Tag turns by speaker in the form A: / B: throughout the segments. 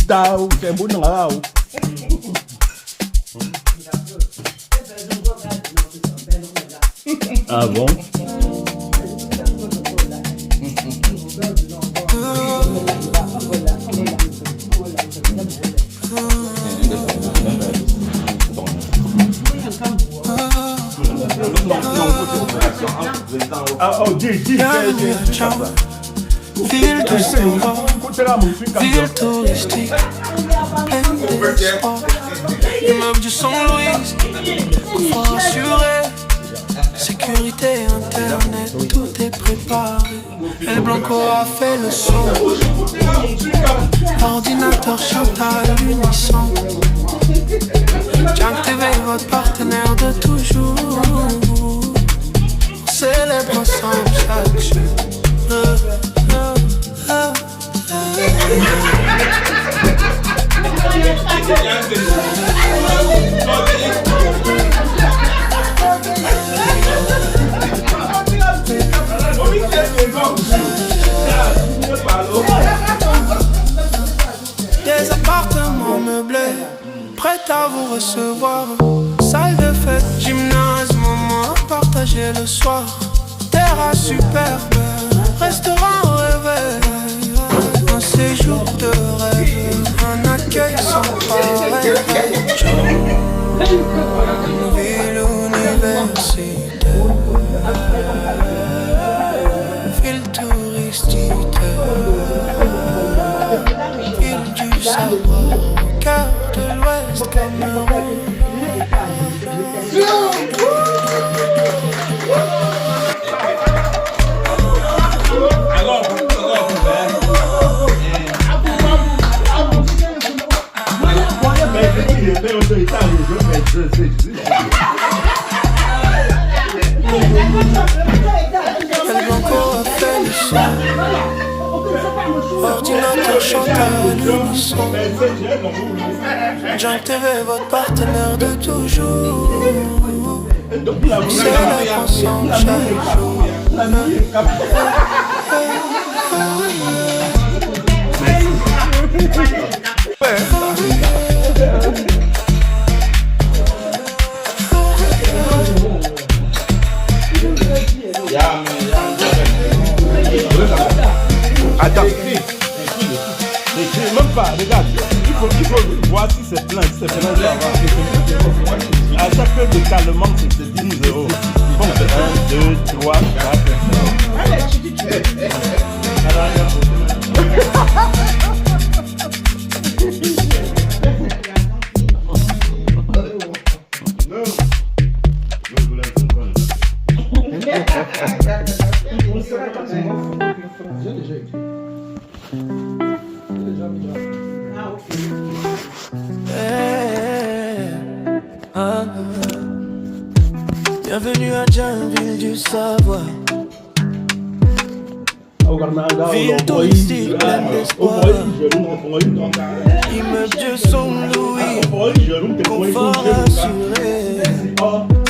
A: Tao, c'est bon là. Ah bon? Ah, oh, dis,
B: ville de savoir, ville touristique, pleine d'espoir. Immeuble du Saint-Louis, confort assuré, sécurité, internet, tout est préparé. El Blanco a fait le son, ordinateur chante à l'unisson. Jam TV, votre partenaire de toujours. On célèbre ensemble chaque jour. Des appartements meublés, prêts à vous recevoir. Salle de fête, gymnase, moment à partager le soir. Terrasse superbe, restaurant au réveil. Un séjour de rêve, un accueil sans pareil. Ville universitaire, ville touristique, ville du savoir, cœur de l'Ouest Cameroun. El Blanco a fait le son, ordinateur chante à l'unisson. Jam TV, votre partenaire de toujours. On célèbre ensemble chaque jour.
A: Attends, écris même pas, regarde, il faut voir si c'est plein, ça va. À chaque heure de calmement, c'est 10 €. Bon, 1, 2, 3, 4,
B: Bienvenue à Jam, ville du savoir. Ville touristique pleine d'espoir. Immeuble de Saint-Louis, confort assuré,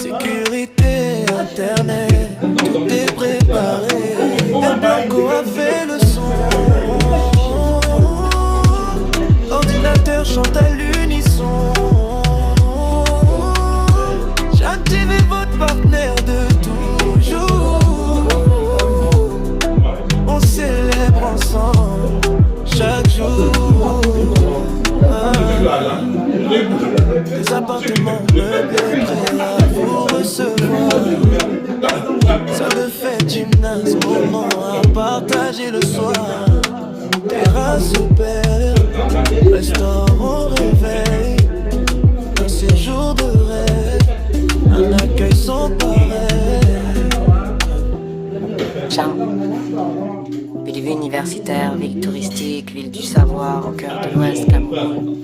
B: sécurité, internet, tout est préparé. El Blanco a fait le son, ordinateur chante à l'unisson. J'active votre partenaire de toujours. On célèbre ensemble chaque jour. Des appartements meublés prêts à vous recevoir. Salle de fête, gymnase, moment à partager le soir. Terrasse superbe, restaurant réveil. Un séjour de rêve, un accueil sans pareil.
C: Jam, ville universitaire, ville touristique, ville du savoir, au cœur de l'Ouest Cameroun.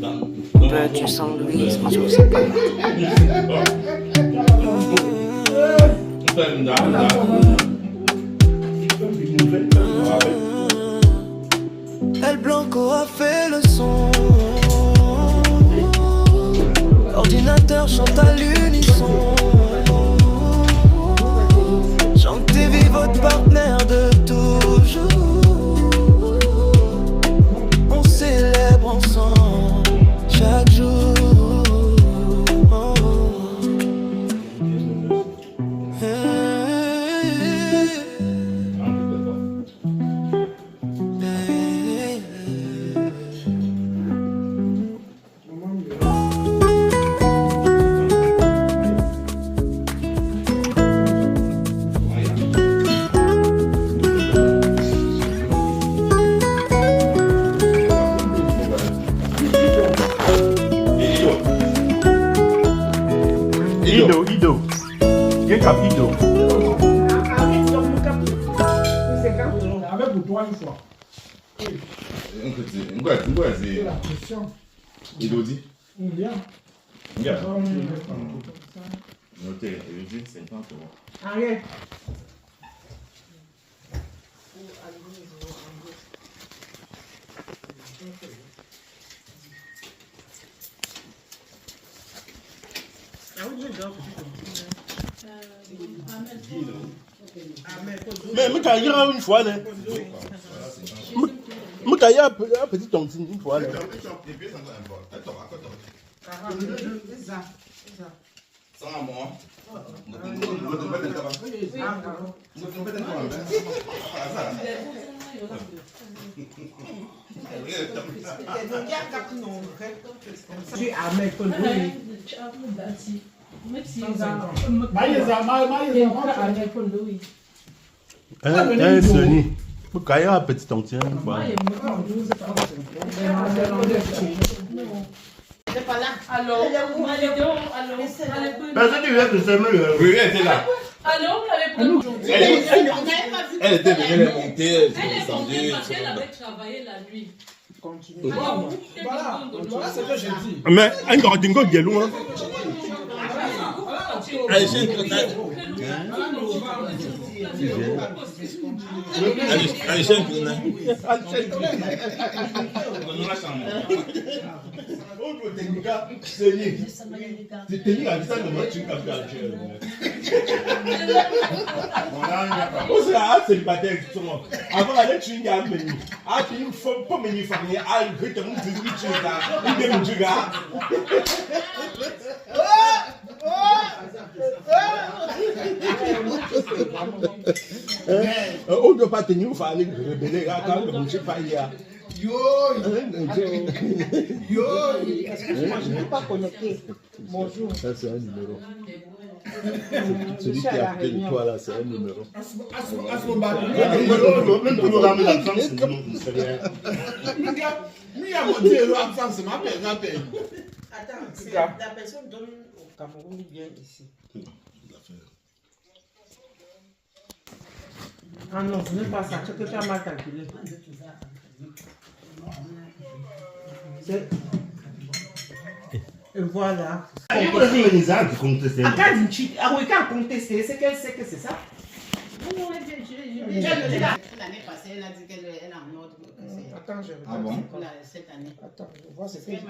C: Peu du Saint-Louis, moi je vous sais pas.
B: El Blanco a fait le son, ordinateur chante à l'unisson. Jam TV, votre partenaire de toujours. On célèbre ensemble
A: Ido. Viens cap Ido.
D: Avec pour toi une fois.
E: C'est la pression.
A: Idodi.
D: Bien.
A: Regarde. Notez, Idodi, 50 euros.
D: Arrête.
A: Mais je vais une fois. Je vais un petit tontine une fois.
D: Tu as mis ton
A: Sony. Je vais un petit tontine une fois.
F: Alors,
A: Personne qui vient de se mettre. Oui, elle était là.
F: alors, vous l'avez pris aujourd'hui.
A: Elle était venue les monter.
F: Elle est montée parce qu'elle avait travaillé la nuit. Alors, vous faites
D: Voilà, voilà ce que j'ai dit.
A: Mais un gardien de l'eau.
F: Allez,
A: avant d'aller tuer une gamme, il faut pas me faire un rythme de on ne doit pas tenir au phare, rebeller quand le monsieur pas hier.
D: Yo, excuse-moi, je ne peux pas connecter. Bonjour.
A: Ça, c'est un numéro. Celui qui a appelé de toi là, c'est un numéro. Même pour nous ramener la France, c'est non, c'est rien.
D: Attends, la personne donne au Cameroun vient ici. Ah non, ce n'est pas ça, c'est que tu as mal calculé. Et voilà.
A: Il faut dire les gens qui contestent.
D: Ah, quand il conteste, c'est qu'elle sait que c'est ça.
G: L'année passée, elle a dit qu'elle est en ordre.
D: Attends, je regarde.
E: Ah bon?
G: Cette année.
D: Attends, je vois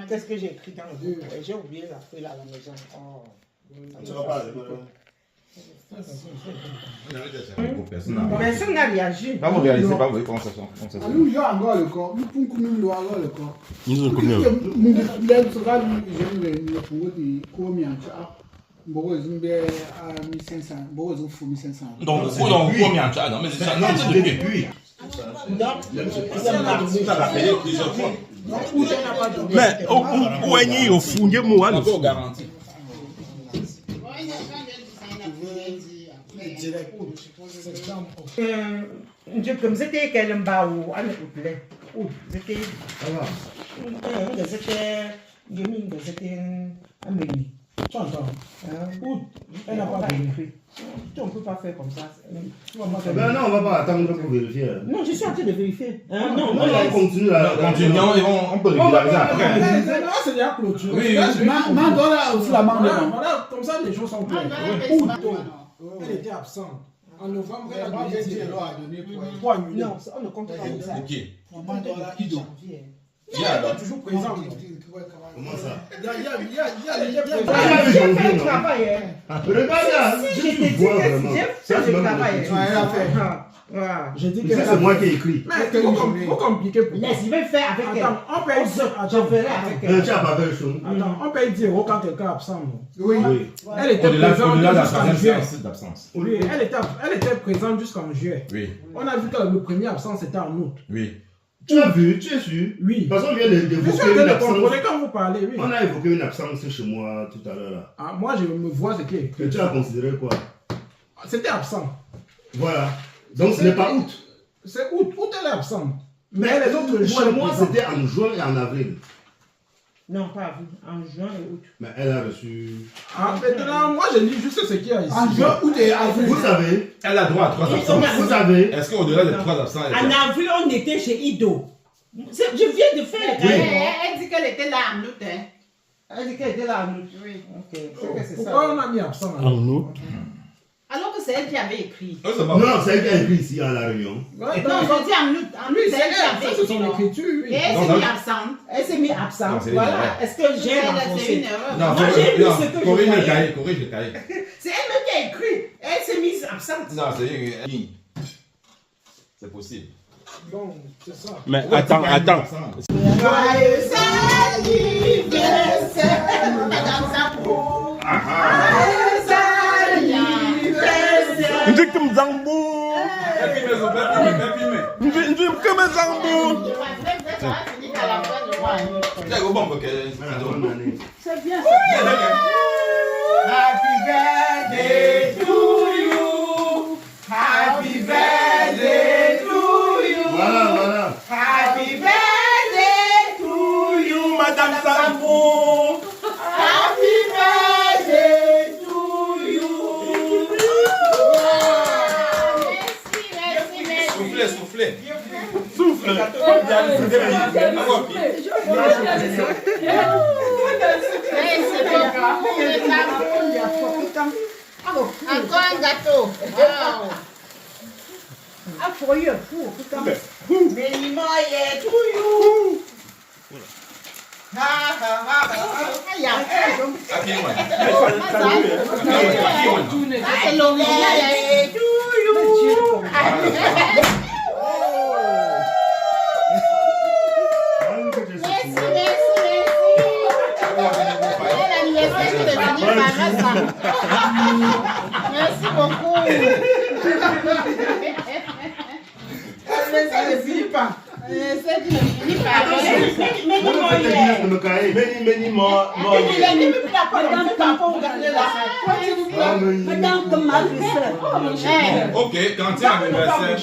D: qu'est-ce que j'ai écrit dans le livre. Et j'ai oublié la feuille là à la maison. Oh.
A: Tu vas pas.
D: Personne n'a réagi.
E: Pas vous réalisez pas, vous voyez comment ça sent.
H: Nous, il y a encore le corps. Nous pouvons nous le voir le corps.
A: Nous sommes combien?
H: Nous, Beaucoup de à 1500, beaucoup de 1500.
E: Donc, vous dans combien de temps? Mais c'est ça, non, c'est depuis.
D: Non,
E: Ça va payer plusieurs fois.
A: Mais où est-il au fond de moi?
E: D'abord garantie.
D: Comme c'était quel mbao, on est couplé. Ou c'était. C'était un menu. Tu entends? Elle n'a pas vérifié. On ne peut pas faire comme ça.
A: Ben non, on va pas attendre pour vérifier.
D: Non, je suis en train de vérifier. Non,
A: on continue là.
E: Continuons, on peut régulariser après.
H: C'est déjà clôture.
E: Oui,
H: Mandora aussi la main.
D: Voilà, comme ça les choses sont claires.
H: Elle était absente. En novembre, elle a donné 3 millions.
D: Non, on ne compte pas comme ça.
E: Ok.
H: Mandora Ido.
E: Il y a alors.
H: Toujours présent.
A: Comment ça?
H: Il y a
D: J'ai travail.
A: Regarde là, je suis voir vraiment. Ça, c'est
D: travail.
H: J'ai dit que
A: c'est moi qui ai écrit.
H: Mais c'est trop compliqué pour moi.
D: Laisse, il va faire avec elle.
H: Attends, on paye 10
D: Je ferai avec elle.
A: Tu n'as pas fait le show.
H: Attends, on paye 10 € quand quelqu'un est absent.
A: Oui.
H: Elle était présente jusqu'en juillet.
E: D'absence.
H: Oui, elle était présente jusqu'en juillet.
E: Oui.
H: On a vu que le premier absent c'était en août.
E: Oui.
A: Tu as vu, tu es sûr?
H: Oui.
A: Parce qu'on vient
H: Je suis en
A: d'évoquer
H: train
A: une
H: de
A: absence.
H: contrôler quand vous parlez, oui.
A: On a évoqué une absence chez moi tout à l'heure là.
H: Ah, moi je me vois ce qui est
A: Que
H: écrit.
A: tu as considéré quoi?
H: C'était absent.
A: Voilà. Donc ce n'est pas août.
H: C'est août. Août elle est absente. Mais les autres jours,
A: Chez moi, c'était en juin et en avril.
D: Non, pas avril, en juin et août.
A: Mais elle a reçu.
H: Ah, maintenant, moi je dis juste ce qu'il y a ici.
D: En juin, août et avril.
A: Vous savez,
E: Elle a droit à 3 absences.
A: vous savez,
E: Est-ce qu'au-delà des 3 absents, elle
D: En avril, on était chez Ido. Je viens de faire le cahier.
G: Elle dit qu'elle était là en août. Hein.
D: Elle dit qu'elle était là en août.
G: Oui.
D: Ok, c'est que c'est ça.
H: Pourquoi on a mis absent là?
A: nous.
G: Alors que c'est elle qui avait écrit.
E: Oh, c'est pas
A: Non, c'est elle qui a écrit ici à la réunion.
H: Ouais,
G: Non, je dis en août. En août,
H: oui,
G: c'est elle qui
H: ça
G: avait
H: c'est
G: écrit.
H: son
G: non?
H: écriture.
G: Et
H: Oui.
G: elle
E: Non,
G: s'est
E: non.
G: mise absente.
D: Elle s'est mise absente.
E: Non, c'est une
D: Voilà.
E: erreur.
D: Est-ce que j'ai
G: C'est une
D: renfoncé?
G: erreur.
E: Non,
D: Moi, j'ai lu ce que je
E: corrige le
D: voyais.
E: cahier, corrige le cahier.
D: C'est elle-même qui a écrit. Elle s'est mise absente.
E: Non, c'est possible.
H: Donc, c'est ça.
A: Mais attends.
G: Joyeux anniversaire, Madame Zappo. Joyeux anniversaire.
A: Ndick Mzambo. Ndick Mzambo.
D: C'est bien.
B: Happy birthday to you. Happy birthday to you.
A: Voilà.
B: Happy birthday to you, Madame Sambo. Happy birthday to you.
G: Merci.
E: Soufflez.
A: Souffle.
G: Encore un gâteau. Wow.
B: Many more years to you. Ha ha ha ha.
G: C'est l'oreille.
B: Birthday to you.
G: Merci. Bon anniversaire de Denis Barassa. Merci beaucoup.
B: Ça ne finit pas.
G: C'est qui ne finit pas.
A: Many more.
D: Madame comme ma sœur.
E: Ok, quand il y a un anniversaire.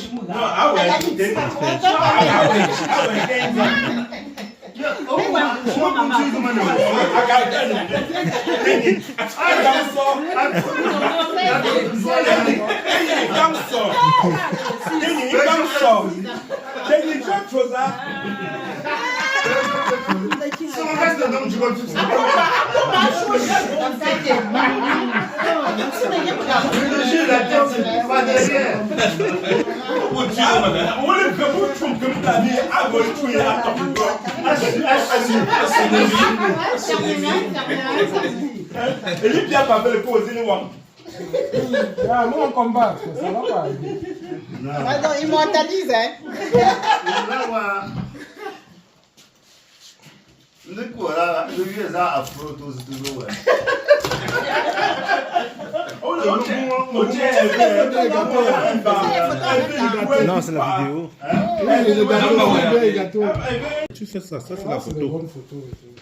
A: Ele bien pas fait le poser les wangs.
H: Ah, moi on combat, ça va pas aider.
G: Attends, immortalise, hein.
A: Non, c'est la vidéo.
H: Le gâteau.
A: Tu fais ça, c'est
H: Ah,
A: la
H: c'est des
A: photo.
H: bonnes photos et tout.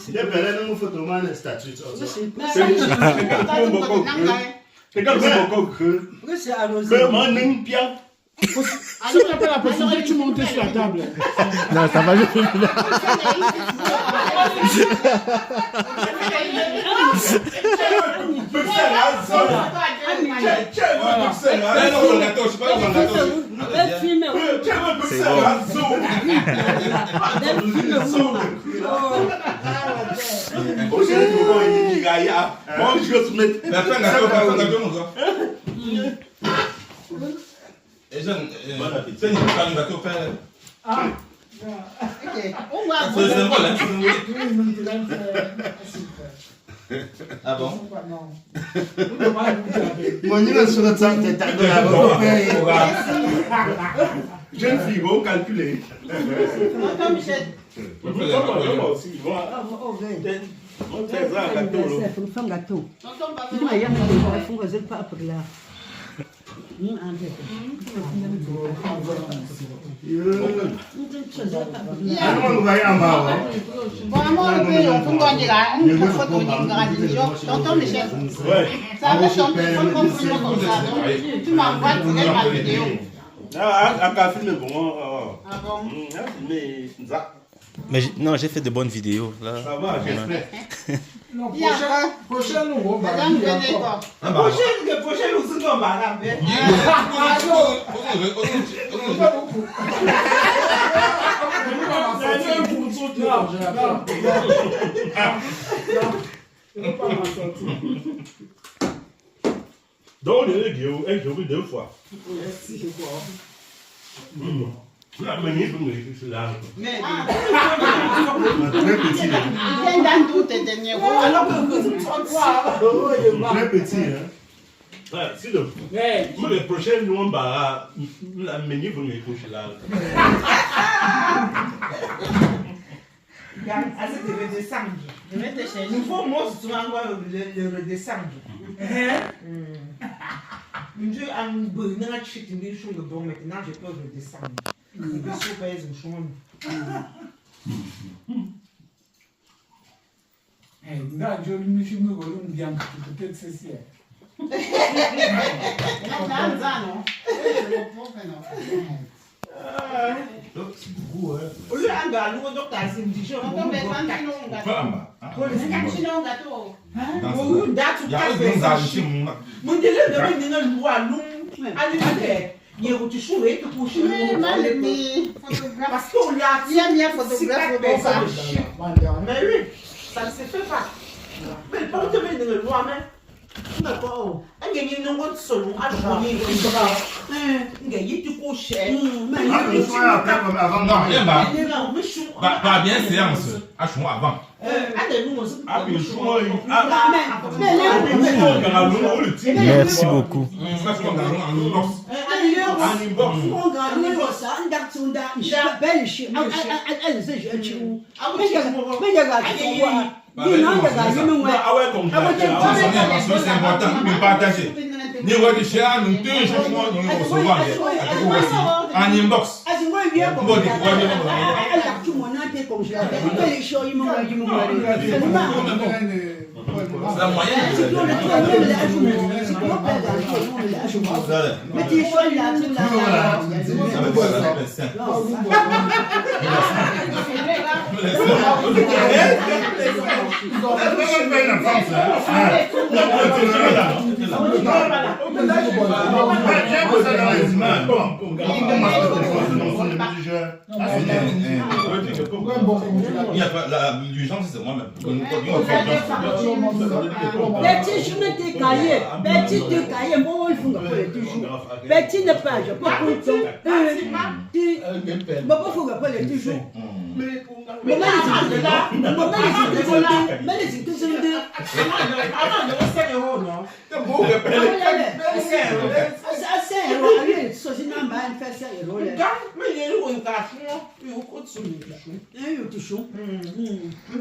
A: Il est bel et non photo man statut.
D: C'est arrosé.
H: Si tu n'as pas la possibilité, tu montes sur la table.
A: Non, ça va juste.
E: Ah bon?
A: Jeune fille, vous calculez.
D: Gâteau.
G: Vraiment, le pays, on peut voir une photo d'une gradation. Tonton Michel, ça veut chanter comme ça. Tu m'envoies ma vidéo.
A: Ah bon?
I: Mais non, j'ai fait de bonnes vidéos là.
A: Ça va, j'espère.
H: Non, prochain, nous, on va
G: Madame, venez quoi.
D: Prochaine aussi, on va la faire.
A: Donc, on est joué 2 fois.
H: Merci.
A: La manière dont c'est là.
G: Mais très petit. Viens dans tout tes derniers mots. Alors que vous êtes
A: très petit. Si le prochain nous on va la manière dont il couche là.
D: Assez de redescendre. Il faut moi souvent le redescendre. Je un bonheur chute une chose de bon maintenant je peux redescendre. Il veut se faire une chose.
H: Là, je me suis mis au bien peut-être c'est ça.
G: Non, dans ça non.
A: C'est beaucoup hein.
D: Au lieu d'un galop docteur c'est une chose.
G: On tombe quand on gâteau. Pour les cappuccino gâteau.
D: Ou date ou café. Mon délai de venir le loi long. Allez il y a tu chouette tu couches parce qu'on l'a
G: bien photographe
D: mais oui ça ne se fait pas mais pas te venir le loi mais d'accord un gagne non bon solo à journée un gagne tu couches
E: avant non rien pas bien séance à choix avant
I: Merci beaucoup.
E: La moyenne. L'urgence, c'est moi-même.
J: Betty, je me décaillais. Betty te caillait, moi, il faut que toujours. Betty ne pas, je peux pas. Papa, il faut que les toujours.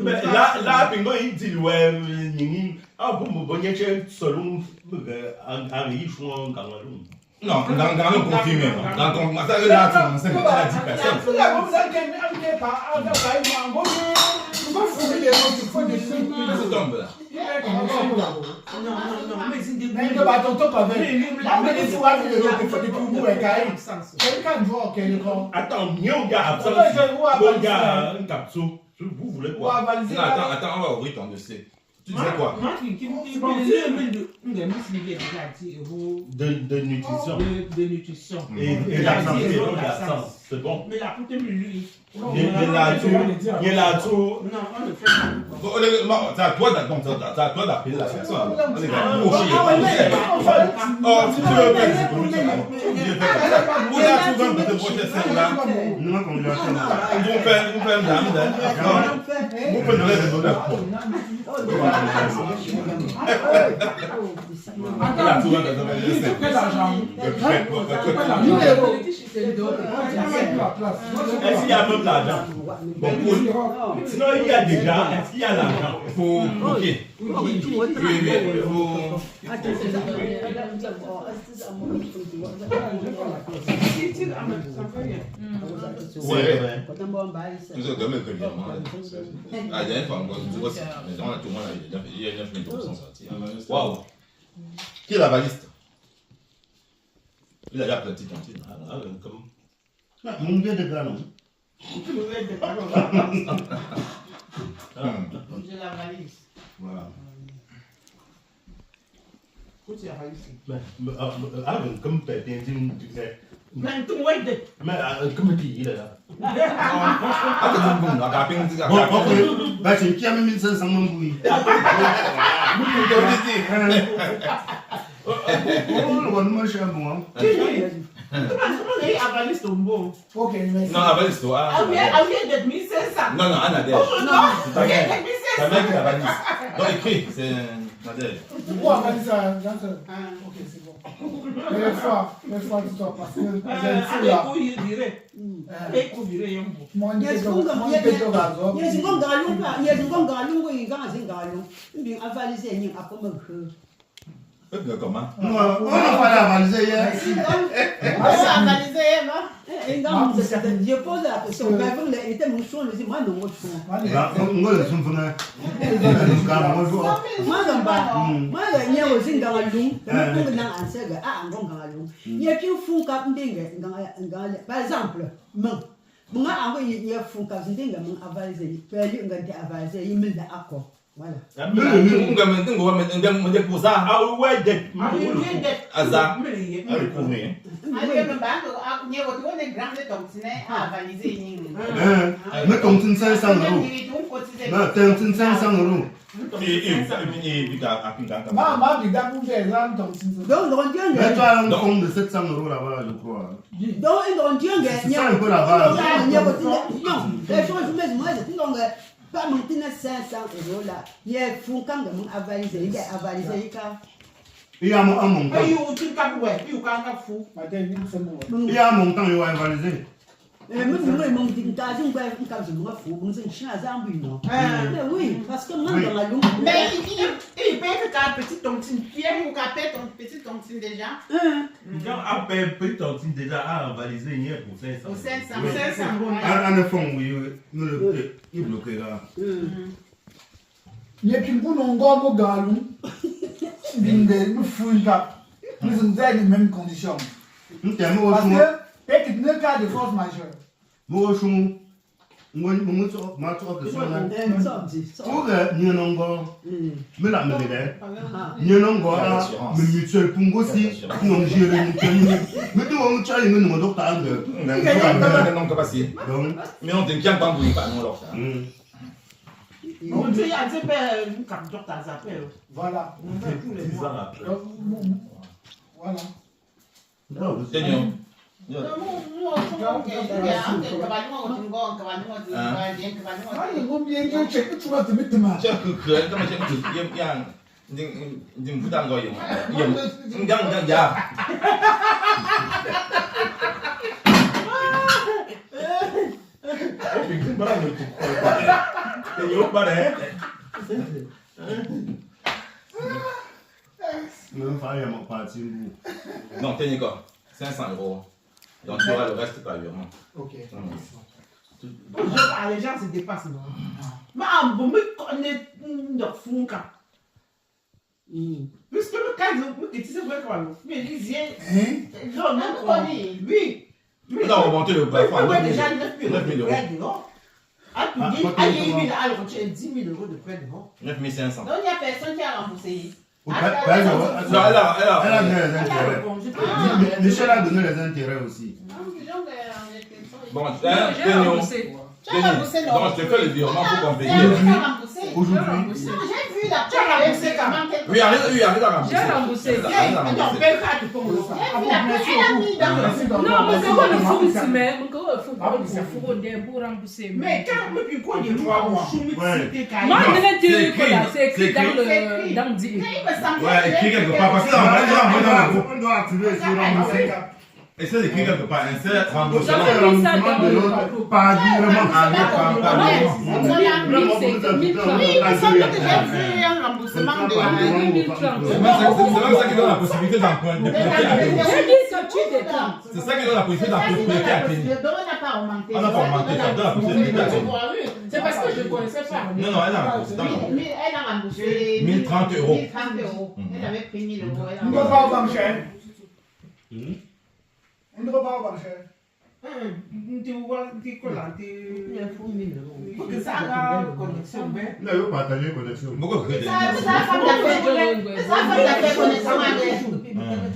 J: Mais là,
A: Pingo, il dit, ouais, ah, bon, selon
E: non, dans le confirmé. Dans ton massage là, c'est 10 personnes.
A: Attends, vous voulez quoi?
E: Attends, on va ouvrir ton dossier. Tu disais quoi?
A: De nutrition.
D: De nutrition.
A: Et la santé, c'est bon.
D: Mais la poudre de lui.
A: Il y a tout.
D: Non, on le fait pas.
E: C'est à toi d'appeler la personne. Si tu veux faire des économies, on a souvent de projet là. Nous, on fait une dame. Vous pouvez donner des donneurs.
H: Quel argent?
A: Est-ce qu'il y a même l'argent? Sinon, il y a déjà. Est-ce qu'il y a l'argent?
E: Il faut. Ok. Waouh. Qui est la valiste? Il a déjà planté ton titre.
A: Mon Dieu de galon.
D: J'ai la valise.
E: Voilà.
D: Où tu as valise?
A: Comme tu sais.
D: Mais tout le monde est.
A: Mais comme tu dis, il est là. Bah, c'est qui a mis 1500 oui.
H: Ok, merci.
E: Non, la valise, toi.
D: Elle vient d'être 1500.
E: Non, Anadège.
D: Non, elle vient d'être 1500.
E: Ta mère qui la valise. Non, écrit, c'est Nadège.
H: Pourquoi on a dit ça? Ok, c'est bon. Mais les fois, tu dois parce que j'ai là.
E: Comment?
A: On n'a pas la valise hier.
J: Je pose la question. Il était mon choix, mais moi, non, moi, par exemple, voilà.
A: Mais ton 500 €. Mais ton 500 €. Mais tu as un compte de 700 € là-bas, je crois.
J: Donc,
A: c'est ça un peu la base.
J: Non, les choses, pas monter 500 € là. Il y a fou quand on a avalisé, il y a avalisé.
A: Il y a un montant.
D: Il y a
A: un montant, il va avaliser.
J: Oui, parce que moi, dans la longue.
D: Mais il paye que ta petite tontine. Pierre, il paye ton petite tontine déjà.
A: Quand on paye petite tontine déjà à avaliser, il y a pour 500.
D: Pour 500.
A: En effet, oui, il bloquera.
H: Il y a une boule en gomme galou. Nous fouillons pas. Nous sommes dans les mêmes conditions. Parce que, et qu'il ne cas de force majeure.
A: Moi, je suis. Moi, je
H: Voilà.
E: Non, t'es Nico, 500 €. Donc tu auras le reste par virement.
H: Ok.
D: Les gens se dépassent, non? Mais on me connaît notre fou. Puisque le cas de tu sais quoi, mais il vient. Non, oui.
E: On a remonté le plafond.
D: Oui, déjà 9 000 € de prêt dehors. Ah, tu dis, ah, il y a 10 000 € de prêt dehors.
E: 9 500.
D: Donc il n'y a personne qui a remboursé.
E: Elle a
A: donné les intérêts. Michel a donné les intérêts aussi.
E: Bon, donc je te fais le virement pour qu'on paye.
A: Aujourd'hui.
D: J'ai vu la tu as remboursé comment?
E: Oui, arrive à rembourser.
F: J'ai remboursé.
D: Non, mais c'est quoi le fou?
F: Non, mais c'est quoi le fou, mais mon corps est fou.
D: Mais quand même, quoi, il y a 3 mois.
F: C'est écrit dans le dit.
E: Ouais, écrit quelque part. Parce que là, on doit activer sur rembourser. Essaye d'écrire quelque part. Insère remboursement de l'autre. Pas vraiment
G: remboursement de
E: c'est ça qui donne la possibilité d'emprunter. C'est ça qui donne la possibilité d'emprunter à Kenny. On n'a pas augmenté, ça donne la possibilité à Kenny.
F: C'est parce que je ne connaissais pas.
E: Non, elle a remboursé.
J: Elle a remboursé
E: 1030 euros.
J: 1030 euros. Elle avait pris 1000 euros.
H: On ne va pas au banque cher. On ne va pas au banque cher.
D: Tu vois, tu colles, tu faut que ça a connexion.
E: Là, il faut partager connexion. Pourquoi que
J: ça femme d'affaires connexion avec.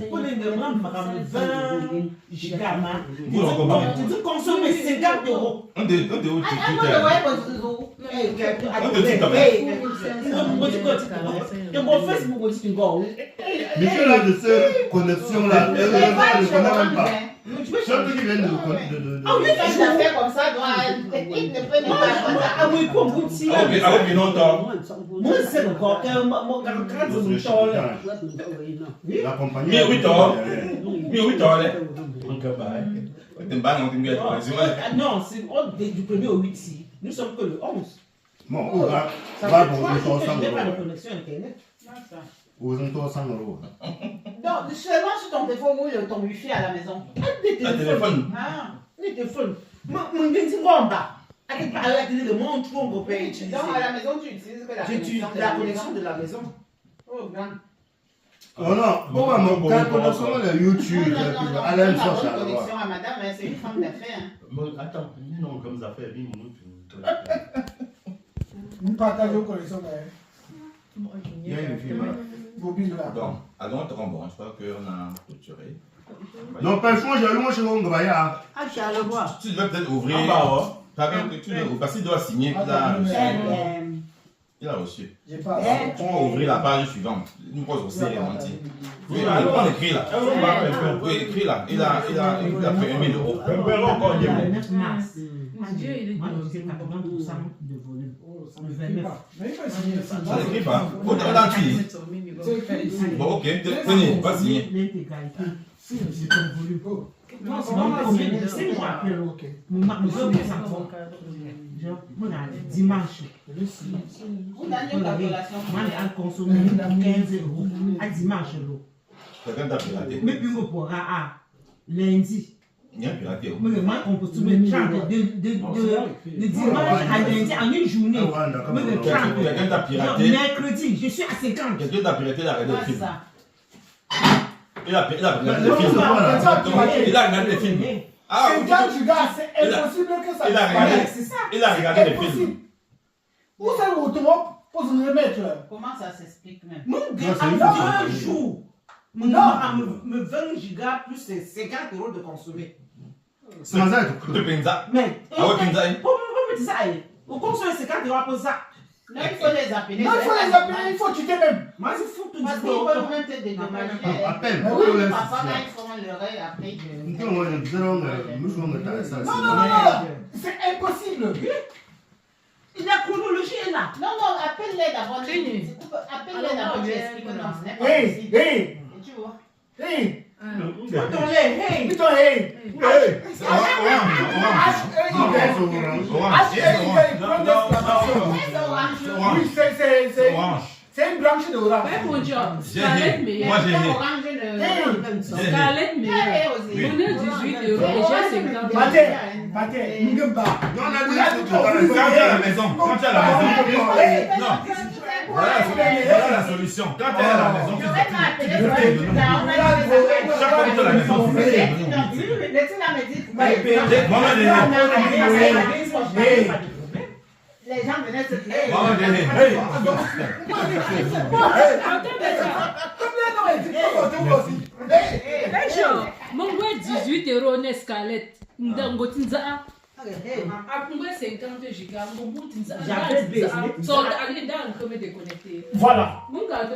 D: Pour les demandes, 20 gigas. Tu consommes 50 euros.
E: On dit mais que là, de cette connexion-là, elle ne connaît même pas. Ceux qui viennent de...
J: Ah oui, ça fait comme ça, il ne peut pas.
D: Ah oui, pour vous dire.
E: Ah oui, non,
D: moi, c'est encore mon grand de chol.
E: La compagnie. Mais 8 ans. Mais 8 ans, là.
D: Non, c'est du 1er au 8. Nous sommes que le 11.
E: Bon, on va pour le 100
D: euros.
E: pas
D: la connexion Internet.
E: Aux 100 euros.
J: Donc, seulement sur ton téléphone ou ton wifi à la maison.
D: Un téléphone. Ah, un téléphone. Mon petit bomba. Avec la télé, le monde, on peut utiliser.
J: Donc, à la maison, tu utilises
D: la connexion de la maison.
J: Oh, grand.
E: Oh non, pourquoi mon connexion de YouTube, à l'aime ça,
J: ça. Connexion à madame, c'est une femme d'affaires.
A: Attends, non, comme ça fait 10 minutes.
H: Nous partageons connexion d'ailleurs.
E: Il y a une fille,
H: là.
E: Donc, à droite, bon, je crois qu'on a clôturé. Donc, parfois, j'ai loin chez mon gars.
J: Ah, je vais le voir.
E: Tu devais peut-être ouvrir. Parce qu'il doit signer. Il a reçu. Tu peux ouvrir la page suivante. Une pause aussi remonter. Oui, on écrit là. Oui, écrit là. Il a fait 1 000 euros.
F: Le 9 mars. Dieu, il est de 80% de volume. Le 29.
E: Ça n'écrit pas. On a fini. Bon, ok. Tenez, pas signé.
F: L'intégralité. C'est ton volume. Non, c'est moi qui appelle. Dimanche. On a consommé 15 euros. À dimanche.
E: Quelqu'un t'a piraté.
F: Mais puis, on pourra à lundi.
E: Il y a piraté.
F: Mais on peut trouver 30 de dimanche à lundi en une journée.
E: Quelqu'un t'a piraté.
F: Mercredi, je suis à 50.
E: Quelqu'un t'a piraté, il a regardé le film. Il a regardé le film. Il a regardé le film.
H: Ah, c'est impossible que ça
E: il a regardé le film.
H: Où c'est le retour pour se remettre?
J: Comment ça s'explique même?
D: Mon gars, en 2 jours, mon gars, me 20 gigas plus 50 euros de consommer.
E: C'est ça, de Pinza.
D: Mais,
E: ah ouais, Pinza.
D: Pourquoi me dire ça? Vous consommez 50 euros pour ça?
J: Non, il faut les appeler.
H: Non, il faut les appeler, il faut tuer même.
D: Moi, je fous tout
J: parce qu'ils peuvent même te dédommager.
E: À peine.
J: Parfois, ils font l'oreille après.
H: Non, c'est impossible.
D: La chronologie est là.
J: Non, appelle-les d'abord. Appelle-les d'abord, tu expliques que non, ce n'est pas
H: possible. Hey,
J: tu vois.
H: Hey.
D: Hey.
H: C'est une branche d'orange.
F: Moi, j'ai Scarlett meilleure. On est 18 euros et j'ai 50 euros.
E: Non, on a dit quand tu es à la maison. Quand tu es à la maison. Non. Voilà la solution. Quand tu es à la maison, tu fais chaque fois que tu es à la maison, tu fais
J: les gens venaient se plaindre.
F: Mon gars 18 euros en Scarlett. Ndangotinza. Après 50 gigas, mon bout
D: j'avais
F: déconnecté.
H: Voilà.
F: Mon gars,